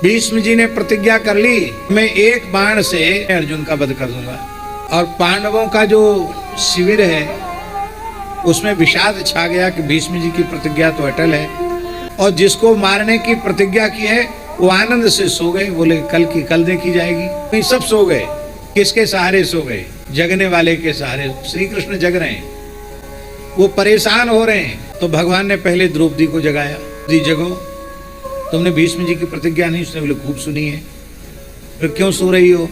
भीष्म जी ने प्रतिज्ञा कर ली, मैं एक बाण से अर्जुन का वध कर दूंगा। और पांडवों का जो शिविर है उसमें विषाद छा गया कि भीष्म जी की प्रतिज्ञा तो अटल है, और जिसको मारने की प्रतिज्ञा की है वो आनंद से सो गए। बोले कल की कल देखी जाएगी। तो सब सो गए। किसके सहारे सो गए? जगने वाले के सहारे। श्री कृष्ण जग रहे हैं, वो परेशान हो रहे हैं। तो भगवान ने पहले द्रौपदी को जगाया, जी जगो, तुमने भीष्म जी की प्रतिज्ञा नहीं? उसने बोले खूब सुनी है। फिर क्यों सो रही हो?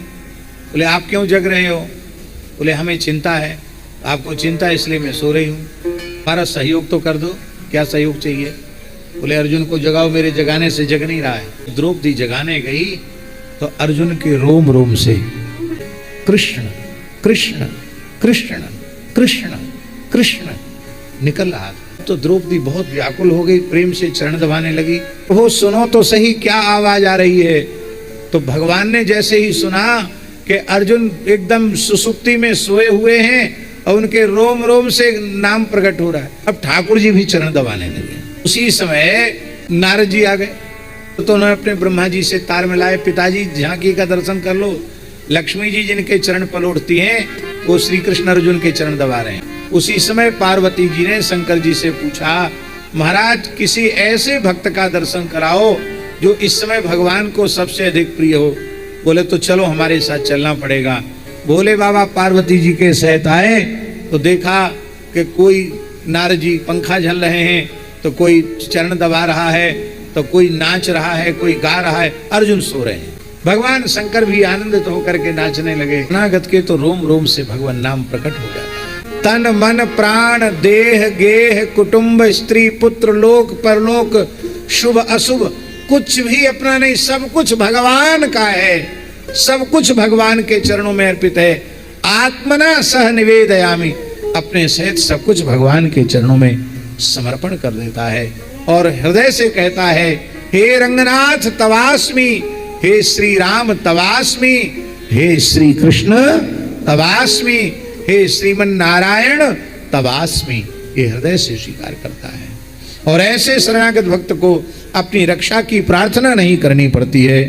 बोले आप क्यों जग रहे हो? बोले हमें चिंता है। आपको चिंता है इसलिए मैं सो रही हूँ, हमारा सहयोग तो कर दो। क्या सहयोग चाहिए? बोले अर्जुन को जगाओ, मेरे जगाने से जग नहीं रहा है। द्रौपदी जगाने गई तो अर्जुन के रोम रोम से कृष्ण कृष्ण कृष्ण कृष्ण कृष्ण निकल रहा था। तो द्रौपदी बहुत व्याकुल हो गई, प्रेम से चरण दबाने लगी। वो सुनो तो सही क्या आवाज आ रही है। तो भगवान ने जैसे ही सुना कि अर्जुन एकदम सुसुप्ति में सोए हुए हैं और उनके रोम रोम से नाम प्रकट हो रहा है, अब ठाकुर जी भी चरण दबाने लगे। उसी समय नारद जी आ गए तो उन्होंने अपने ब्रह्मा जी से तार मिलाए, पिताजी झांकी का दर्शन कर लो। लक्ष्मी जी जिनके चरण पलोड़ती हैं वो श्री कृष्ण अर्जुन के चरण दबा रहे हैं। उसी समय पार्वती जी ने शंकर जी से पूछा, महाराज किसी ऐसे भक्त का दर्शन कराओ जो इस समय भगवान को सबसे अधिक प्रिय हो। बोले तो चलो हमारे साथ चलना पड़ेगा। भोले बाबा पार्वती जी के सहित आए तो देखा कि कोई नारद जी पंखा झल रहे हैं, तो कोई चरण दबा रहा है, तो कोई नाच रहा है, कोई गा रहा है, अर्जुन सो रहे हैं। भगवान शंकर भी आनंदित होकर के नाचने लगे। अनागत के तो रोम रोम से भगवान नाम प्रकट हो जाता है। तन मन प्राण देह गेह कुटुंब स्त्री पुत्र लोक परलोक शुभ अशुभ कुछ भी अपना नहीं, सब कुछ भगवान का है, सब कुछ भगवान के चरणों में अर्पित है। आत्मना सह निवेदयामि, अपने सहित सब कुछ भगवान के चरणों में समर्पण कर देता है और हृदय से कहता है, हे रंगनाथ तवास्मि, हे श्री राम तवास्मि, हे श्री कृष्ण तवास्मि, हे श्रीमन नारायण तवास्मि। ये हृदय से स्वीकार करता है और ऐसे शरणागत भक्त को अपनी रक्षा की प्रार्थना नहीं करनी पड़ती है।